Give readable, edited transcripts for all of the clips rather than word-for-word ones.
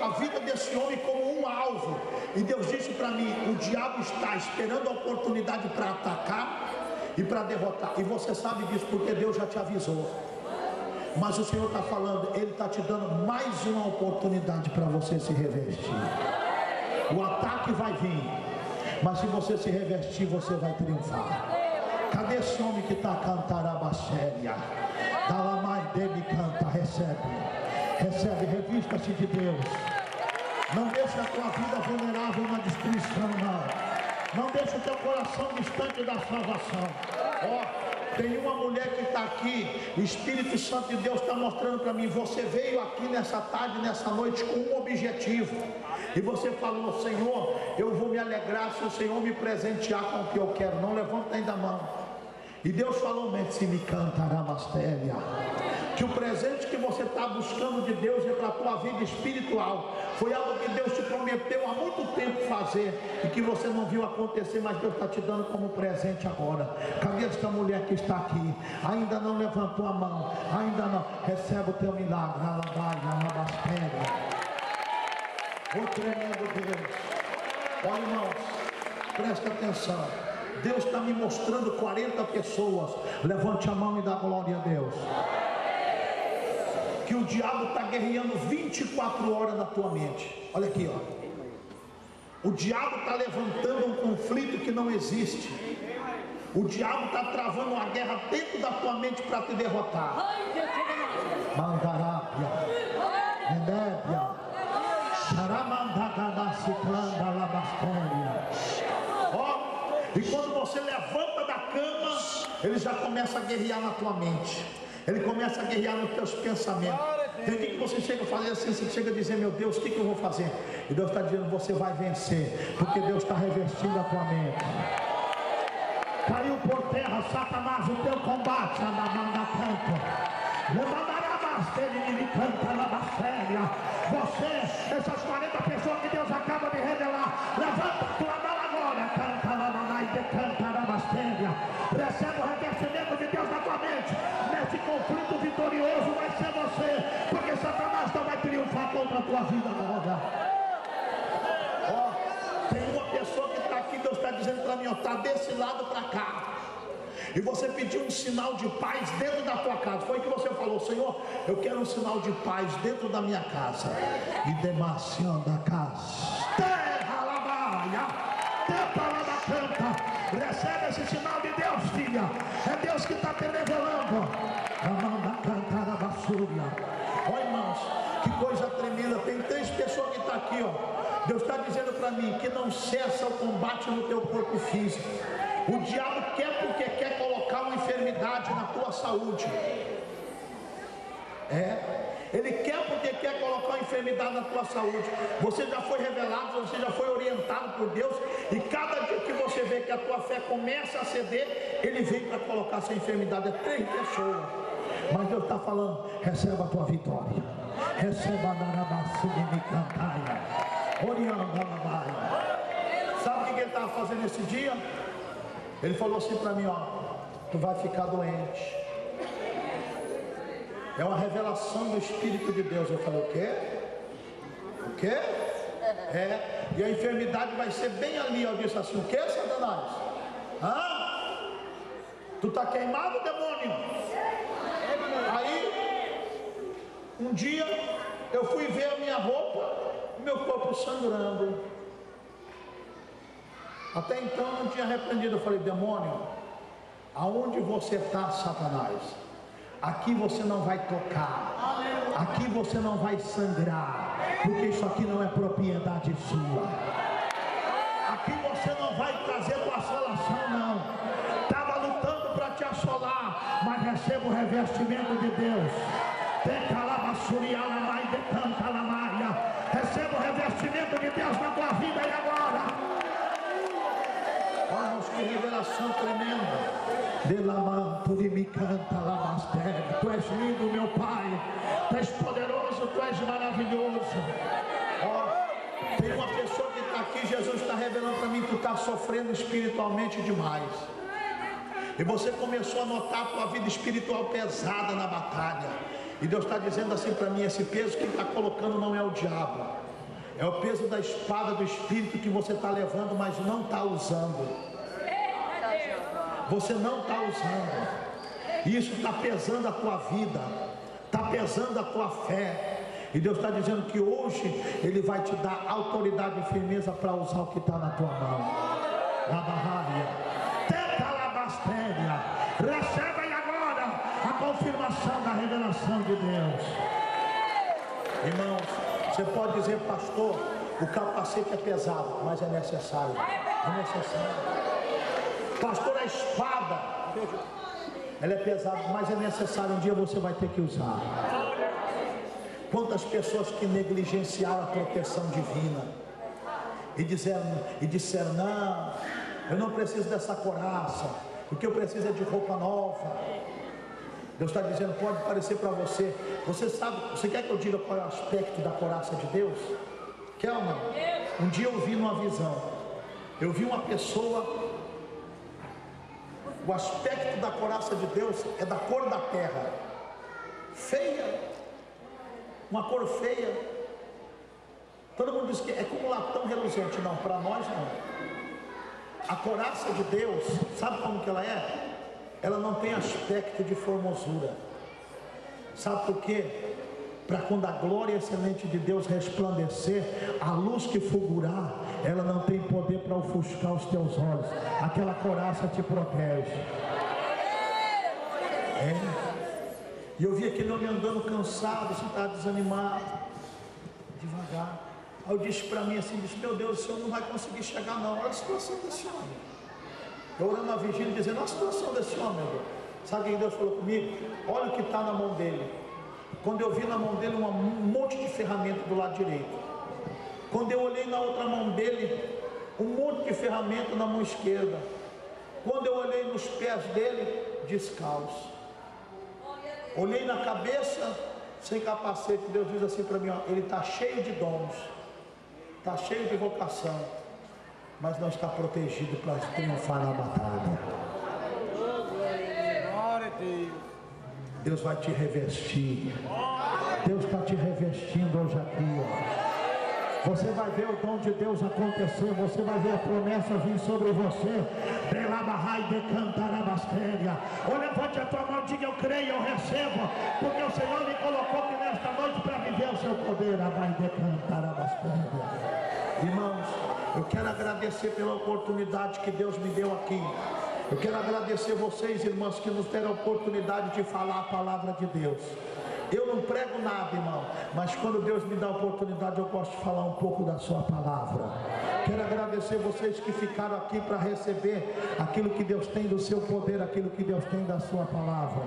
a vida desse homem como um alvo. E Deus disse para mim: o diabo está esperando a oportunidade para atacar e para derrotar. E você sabe disso porque Deus já te avisou. Mas o Senhor está falando, Ele está te dando mais uma oportunidade para você se revestir. O ataque vai vir, mas se você se revestir, você vai triunfar. Cadê esse homem que está cantando a baixéria? Dá mais dele, canta, recebe, revista-se de Deus. Não deixe a tua vida vulnerável na destruição, não deixe o teu coração distante da salvação. Tem uma mulher que está aqui, o Espírito Santo de Deus está mostrando para mim. Você veio aqui nessa tarde, nessa noite, com um objetivo, e você falou: Senhor, eu vou me alegrar se o Senhor me presentear com o que eu quero. Não levanta ainda a mão. E Deus falou: se me cantará mastéria, que o presente que você está buscando de Deus é para a tua vida espiritual. Foi algo que Deus te prometeu há muito tempo fazer e que você não viu acontecer, mas Deus está te dando como presente agora. Cadê esta mulher que está aqui? Ainda não levantou a mão, ainda não. Recebe o teu milagre. O tremendo Deus. Olha, irmãos, presta atenção. Deus está me mostrando 40 pessoas. Levante a mão e dá glória a Deus. Que o diabo está guerreando 24 horas na tua mente. Olha aqui, ó. O diabo está levantando um conflito que não existe. O diabo está travando uma guerra dentro da tua mente para te derrotar. Mandarábia, Enébia, Xaramandagadacitlanda Labastéria. E quando você levanta da cama, ele já começa a guerrear na tua mente. Ele começa a guerrear nos teus pensamentos. Tem dia que você chega a fazer assim, você chega a dizer: meu Deus, o que eu vou fazer? E Deus está dizendo: você vai vencer, porque Deus está revestindo a tua mente. Caiu por terra, Satanás, o teu combate. Anda canto. Levantará bastante, me canta na bastéria. Você, essas 40 pessoas que Deus acaba de revelar, levanta a tua mão agora. Canta na manai, decanta na bastéria. Recebe o revestimento de Deus na tua mente. Nesse conflito vitorioso vai ser você, porque Satanás não vai triunfar contra a tua vida agora. Tem uma pessoa que está aqui, Deus está dizendo para mim: está desse lado para cá. E você pediu um sinal de paz dentro da tua casa. Foi que você falou: Senhor, eu quero um sinal de paz dentro da minha casa. E demasiando a casa. Terra labaia, terra labacanta. Recebe esse sinal de Deus, filha. É Deus que está te revelando. Amanda cantar a basúria. Olha, irmãos, que coisa tremenda. Tem 3 pessoas que estão aqui, ó. Deus está dizendo para mim que não cessa o combate no teu corpo físico. O diabo quer porque quer colocar uma enfermidade na tua saúde. Ele quer porque quer colocar uma enfermidade na tua saúde. Você já foi revelado, você já foi orientado por Deus. E cada dia que você vê que a tua fé começa a ceder, ele vem para colocar essa enfermidade. É 3 pessoas. Mas Deus está falando: receba a tua vitória. Receba a Narabassuda me cantaia. Orianda Labaia. Sabe o que ele estava fazendo esse dia? Ele falou assim para mim: tu vai ficar doente. É uma revelação do Espírito de Deus. Eu falei: o quê? O quê? E a enfermidade vai ser bem ali. Eu disse assim: o quê, Satanás? Tu está queimado, demônio? Aí, um dia, eu fui ver a minha roupa, meu corpo sangrando. Até então eu não tinha repreendido. Eu falei: demônio, aonde você está, Satanás? Aqui você não vai tocar, aqui você não vai sangrar, porque isso aqui não é propriedade sua. Aqui você não vai trazer tua assolação, não. Estava lutando para te assolar, mas receba o revestimento de Deus. Receba o revestimento de Deus na tua vida e agora. Vamos, que revelação tremenda. Delamanto de me canta lamastério. Tu és lindo, meu Pai. Tu és poderoso, tu és maravilhoso. Tem uma pessoa que está aqui, Jesus está revelando para mim: tu está sofrendo espiritualmente demais. E você começou a notar a tua vida espiritual pesada na batalha. E Deus está dizendo assim para mim: esse peso que está colocando não é o diabo, É o peso da espada do Espírito que você está levando, mas não está usando. Você não está usando. Isso está pesando a tua vida, está pesando a tua fé. E Deus está dizendo que hoje Ele vai te dar autoridade e firmeza para usar o que está na tua mão. Receba aí agora a confirmação da revelação de Deus. Irmãos, você pode dizer, pastor, o capacete é pesado, mas é necessário. É necessário. Pastor, a espada, ela é pesada, mas é necessário. Um dia você vai ter que usar. Quantas pessoas que negligenciaram a proteção divina e disseram, não, eu não preciso dessa couraça, o que eu preciso é de roupa nova. Deus está dizendo, pode parecer para você. Você sabe, você quer que eu diga qual é o aspecto da couraça de Deus? Quer ou não? Um dia eu vi numa visão, eu vi uma pessoa, o aspecto da couraça de Deus é da cor da terra, feia, uma cor feia. Todo mundo diz que é como latão reluzente. Não, para nós não. A couraça de Deus, sabe como que ela é? Ela não tem aspecto de formosura. Sabe por quê? Para quando a glória excelente de Deus resplandecer, a luz que fulgurar, ela não tem poder para ofuscar os teus olhos. Aquela couraça te protege. E eu vi aquele homem andando cansado, sentado, desanimado, devagar. Aí eu disse para mim assim, meu Deus, o senhor não vai conseguir chegar não. Olha a situação desse homem. Eu orando na vigília dizendo, olha a situação desse homem, Deus. Sabe o que Deus falou comigo? Olha o que está na mão dele. Quando eu vi na mão dele um monte de ferramenta do lado direito. Quando eu olhei na outra mão dele, um monte de ferramenta na mão esquerda. Quando eu olhei nos pés dele, descalço. Olhei na cabeça, sem capacete. Deus diz assim para mim, ó, ele está cheio de dons, está cheio de vocação, mas não está protegido para triunfar na batalha. Deus vai te revestir. Deus está te revestindo hoje aqui, ó. Você vai ver o dom de Deus acontecer. Você vai ver a promessa vir sobre você. Ou levante a tua mão e diga, eu creio, eu recebo, porque o Senhor me colocou aqui nesta noite para viver o seu poder. Irmãos, eu quero agradecer pela oportunidade que Deus me deu aqui. Eu quero agradecer vocês, irmãos, que nos deram a oportunidade de falar a palavra de Deus. Eu não prego nada, irmão, mas quando Deus me dá a oportunidade, eu gosto de falar um pouco da sua palavra. Quero agradecer vocês que ficaram aqui para receber aquilo que Deus tem do seu poder, aquilo que Deus tem da sua palavra.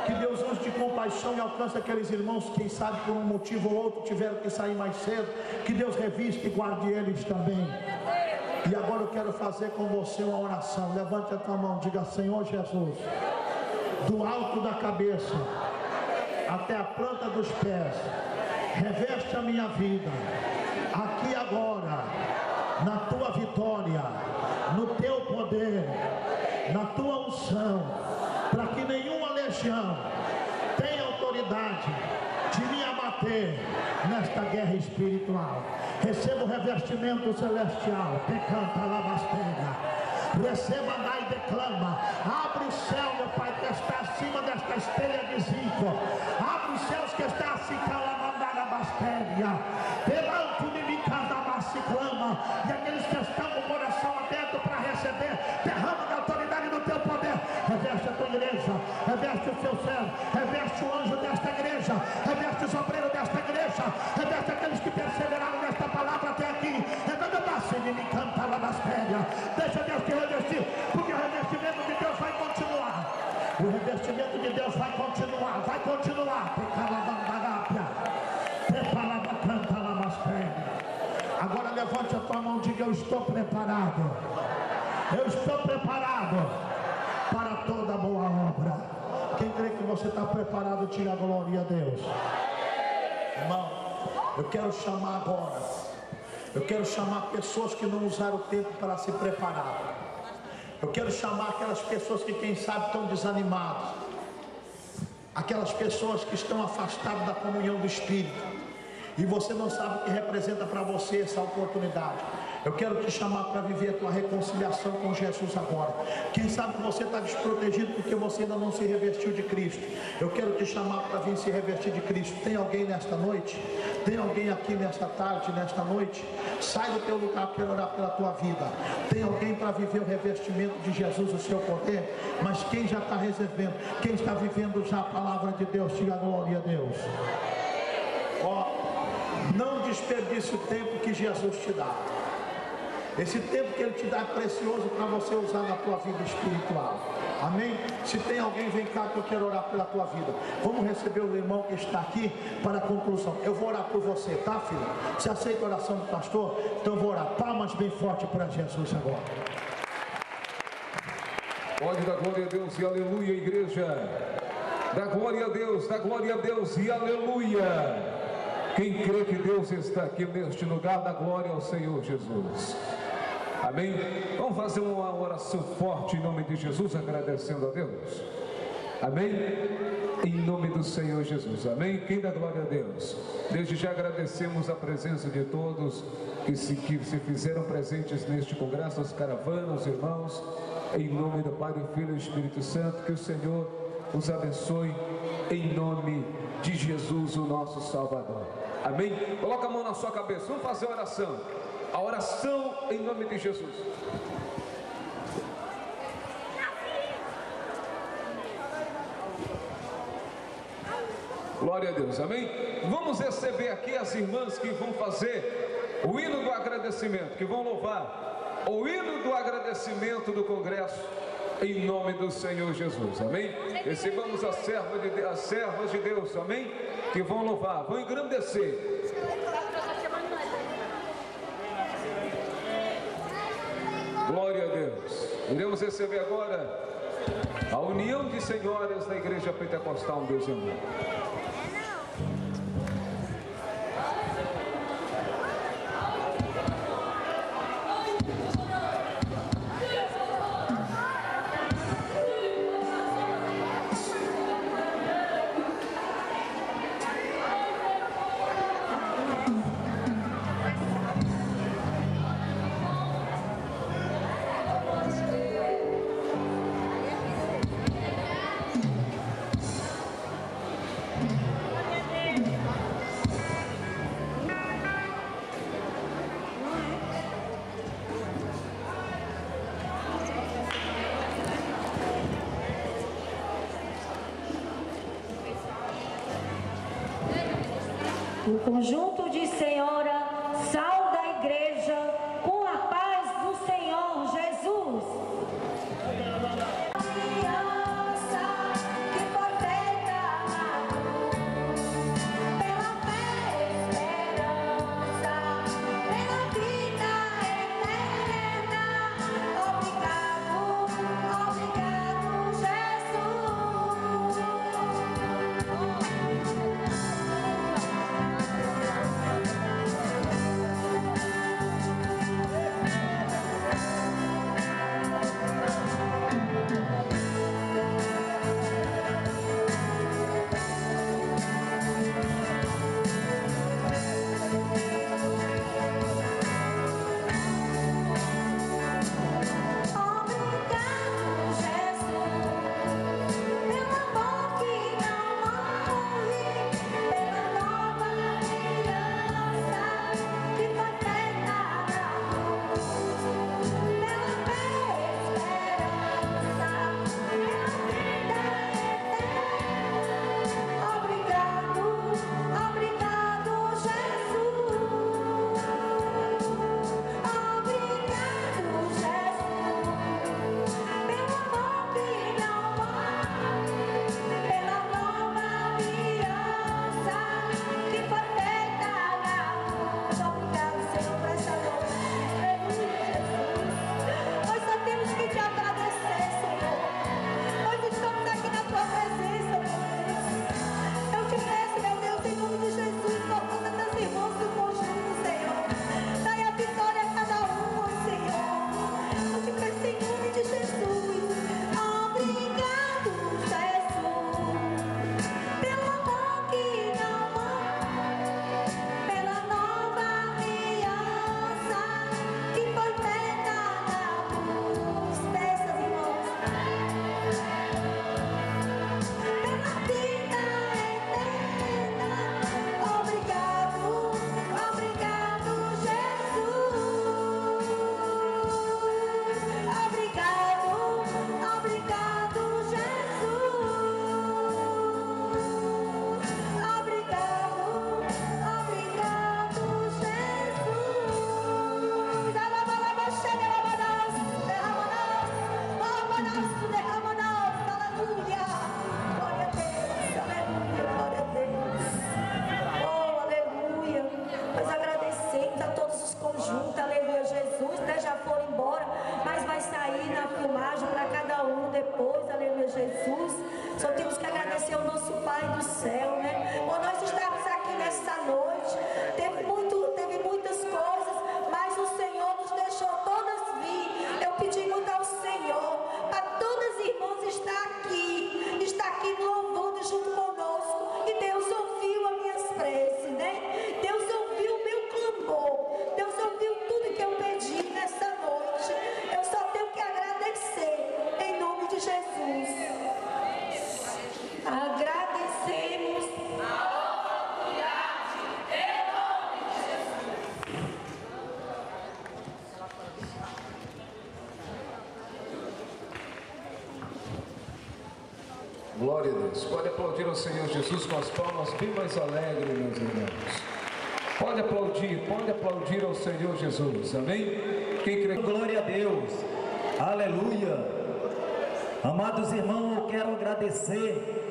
Que Deus use de compaixão e alcance aqueles irmãos que, quem sabe, por um motivo ou outro tiveram que sair mais cedo. Que Deus reviste e guarde eles também. E agora eu quero fazer com você uma oração. Levante a tua mão, diga, Senhor Jesus, do alto da cabeça até a planta dos pés, reveste a minha vida, aqui agora, na tua vitória, no teu poder, na tua unção, para que nenhuma legião tenha autoridade de me abater nesta guerra espiritual. Receba o revestimento celestial, decanta labasteira. Receba, dá e declama. Abre o céu, meu Pai, que está acima desta esteira de zinco. Abre os céus que está assim, calamandada bastéria. Perante o inimigo da baciclama. E aqueles que estão com o coração aberto para receber, derrama da autoridade do teu poder. Reveste a tua igreja, reveste o seu servo, reveste o anjo desta igreja, reveste os obreiros desta igreja, reveste aqueles que perseveraram nesta palavra até aqui. Deixa Deus te revestir, porque o revestimento de Deus vai continuar. O revestimento de Deus vai continuar, vai continuar. Agora levante a tua mão e diga, eu estou preparado. Eu estou preparado para toda boa obra. Quem crê que você está preparado, tira a glória a Deus. Irmão, eu quero chamar agora. Eu quero chamar pessoas que não usaram o tempo para se preparar. Eu quero chamar aquelas pessoas que, quem sabe, estão desanimadas. Aquelas pessoas que estão afastadas da comunhão do Espírito. e você não sabe o que representa para você essa oportunidade. Eu quero te chamar para viver a tua reconciliação com Jesus agora. Quem sabe que você está desprotegido porque você ainda não se revestiu de Cristo. Eu quero te chamar para vir se revestir de Cristo. Tem alguém nesta noite? Tem alguém aqui nesta tarde, nesta noite? Sai do teu lugar, eu quero orar pela tua vida. Tem alguém para viver o revestimento de Jesus, o seu poder? Mas quem já está reservando? Quem está vivendo já a palavra de Deus? Diga glória a Deus. Ó, não desperdice o tempo que Jesus te dá. Esse tempo que Ele te dá é precioso para você usar na tua vida espiritual. Amém? Se tem alguém, vem cá que eu quero orar pela tua vida. Vamos receber o irmão que está aqui para a conclusão. Eu vou orar por você, tá, filho? Você aceita a oração do pastor? Então eu vou orar. Palmas bem forte para Jesus agora. Pode dar glória a Deus e aleluia, igreja. Dá glória a Deus, dá glória a Deus e aleluia. Quem crê que Deus está aqui neste lugar, dá glória ao Senhor Jesus. Amém? Vamos fazer uma oração forte em nome de Jesus, agradecendo a Deus. Amém? Em nome do Senhor Jesus. Amém? Quem dá glória a Deus? Desde já agradecemos a presença de todos que se fizeram presentes neste congresso, as caravanas, irmãos. Em nome do Pai, do Filho e do Espírito Santo, que o Senhor os abençoe em nome de Jesus, o nosso Salvador. Amém? Coloca a mão na sua cabeça. Vamos fazer a oração. A oração em nome de Jesus. Glória a Deus. Amém? Vamos receber aqui as irmãs que vão fazer o hino do agradecimento, que vão louvar o hino do agradecimento do congresso em nome do Senhor Jesus. Amém? Recebamos as servas de Deus. Amém? Que vão louvar, vão engrandecer. Glória a Deus. Iremos receber agora a união de senhoras da Igreja Pentecostal Deus Amado. O conjunto de senhora sauda a igreja com a paz do Senhor Jesus. Aliança que foi feita na cruz, pela fé e esperança, pela vida eterna. Obrigado, obrigado, Jesus. depois, aleluia, Jesus. Só temos que agradecer ao nosso Pai do céu, né? Por nós estarmos aqui nessa noite. Teve muitas coisas, mas o Senhor nos deixou todas vir. Eu pedi muito ao Senhor para todas as irmãs estar aqui louvando junto conosco. E Deus ouviu as minhas preces, né? Deus ouviu o meu clamor. Deus ouviu tudo que eu pedi nessa noite. Eu só tenho que agradecer em nome de Jesus. Agradecemos a oportunidade em nome de Jesus. Glória a Deus. Pode aplaudir ao Senhor Jesus com as palmas bem mais alegres, meus irmãos. Pode aplaudir ao Senhor Jesus. Amém? Quem crê? Glória a Deus. Aleluia. Amados irmãos, eu quero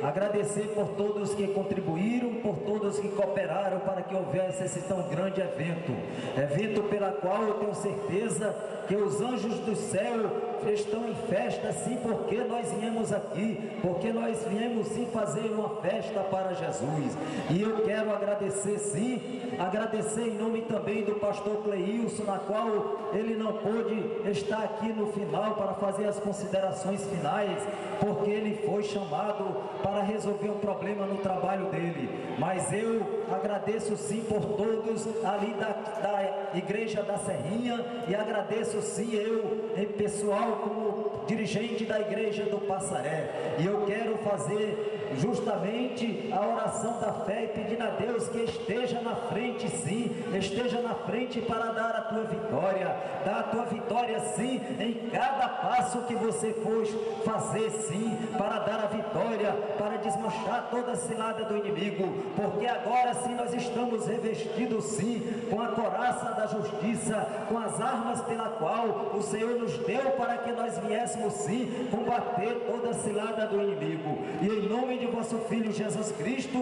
agradecer por todos que contribuíram, por todos que cooperaram para que houvesse esse tão grande evento pela qual eu tenho certeza que os anjos do céu estão em festa, sim, porque nós viemos aqui, porque nós viemos sim fazer uma festa para Jesus. E eu quero agradecer em nome também do pastor Cleilson, na qual ele não pôde estar aqui no final para fazer as considerações finais, porque ele foi chamado para resolver um problema no trabalho dele. Mas eu agradeço sim por todos ali da igreja da Serrinha, e agradeço sim eu em pessoal como dirigente da igreja do Passaré. E eu quero fazer justamente a oração da fé e pedindo a Deus que esteja na frente, sim, esteja na frente para dar a tua vitória, sim, em cada passo que você for fazer, sim, para dar a vitória, para desmanchar toda a cilada do inimigo, porque agora sim nós estamos revestidos, sim, com a couraça da justiça, com as armas pela qual o Senhor nos deu para que nós viéssemos, sim, combater toda a cilada do inimigo. E em nome de vosso Filho Jesus Cristo,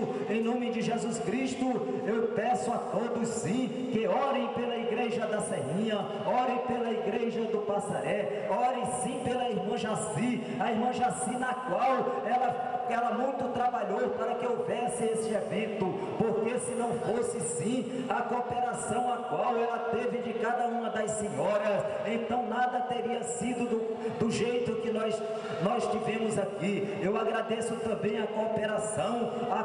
eu peço a todos, sim, que orem pela igreja da Serrinha, orem pela igreja do Passaré, orem sim pela irmã Jaci, a irmã Jaci, na qual ela muito trabalhou para que houvesse esse evento, porque se não fosse sim a cooperação a qual ela teve de cada uma das senhoras, então nada teria sido do jeito que nós tivemos aqui. Eu agradeço também a cooperação a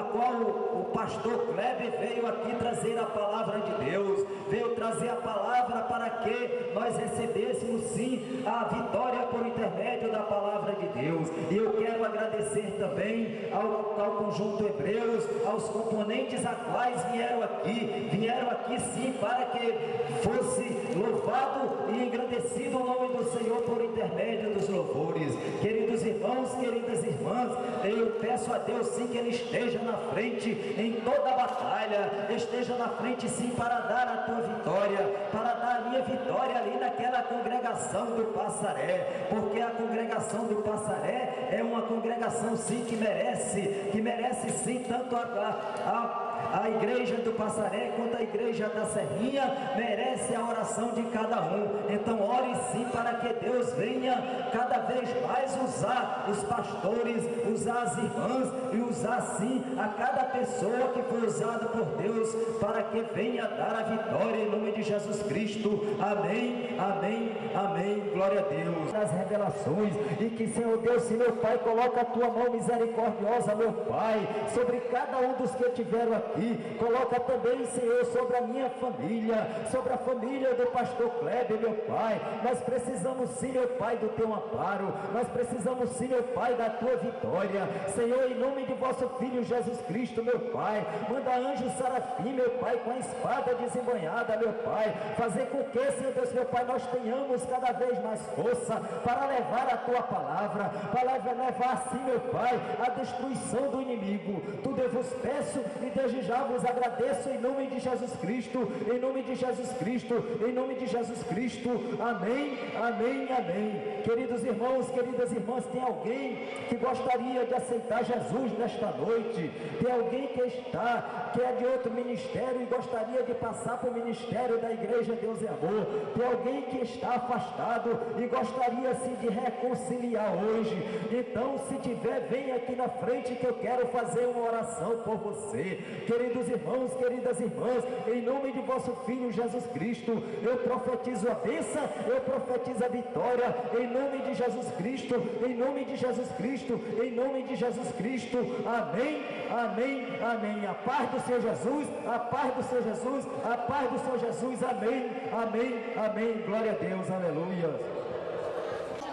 qual o pastor Kleber veio aqui trazer a palavra de Deus, veio trazer a palavra para que nós recebêssemos sim a vitória por intermédio da palavra de Deus. E eu quero agradecer também ao conjunto Hebreus, aos componentes a quais vieram aqui sim, para que fosse louvado e engrandecido o nome do Senhor por intermédio dos louvores. Queridos irmãos, queridas irmãs, eu peço a Deus sim que Ele esteja na frente em toda a batalha, esteja na frente sim para dar a tua vitória, para dar a minha vitória ali naquela congregação do Passaré, porque a congregação do Passaré é uma congregação sim que merece sim tanto a igreja do Passaré quanto a igreja da Serrinha merece a oração de cada um. Então ore sim para que Deus venha cada vez mais usar os pastores, usar as irmãs e usar sim a cada pessoa que foi usada por Deus para que venha dar a vitória em nome de Jesus Cristo. Amém, amém, amém. Glória a Deus. Nas revelações, e que Senhor Deus, se meu Pai, coloca a tua mão misericordiosa, meu Pai, sobre cada um dos que tiveram aqui. Coloca também, Senhor, sobre a minha família, sobre a família do pastor Kleber, meu Pai. Nós precisamos sim, meu Pai, do teu amparo, nós precisamos sim, meu Pai, da tua vitória, Senhor, em nome de vosso Filho Jesus Cristo, meu Pai. Manda anjo Sarafim, meu Pai, com a espada desembanhada, meu Pai, fazer com que, Senhor Deus, meu Pai, nós tenhamos cada vez mais força para levar a tua palavra, para levar assim, meu Pai, a destruição do inimigo. Tudo eu vos peço e desde já vos agradeço em nome de Jesus Cristo, em nome de Jesus Cristo, em nome de Jesus Cristo. Amém, amém, amém. Queridos irmãos, queridas irmãs, tem alguém que gostaria de aceitar Jesus nesta noite? Tem alguém que é de outro ministério e gostaria de passar para o ministério da Igreja Deus e Amor? Tem alguém que está afastado e gostaria assim de reconciliar hoje? Então, se tiver, vem aqui na frente que eu quero fazer uma oração por você. Queridos irmãos, queridas irmãs, em nome de vosso Filho Jesus Cristo, eu profetizo a bênção, eu profetizo a vitória, em nome de Jesus Cristo, em nome de Jesus Cristo, em nome de Jesus Cristo. Amém, amém, amém. A paz do Senhor Jesus, a paz do Senhor Jesus, a paz do Senhor Jesus. Amém, amém, amém. Glória a Deus, aleluia.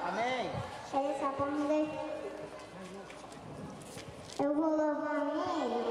Amém. Eu vou louvar ele.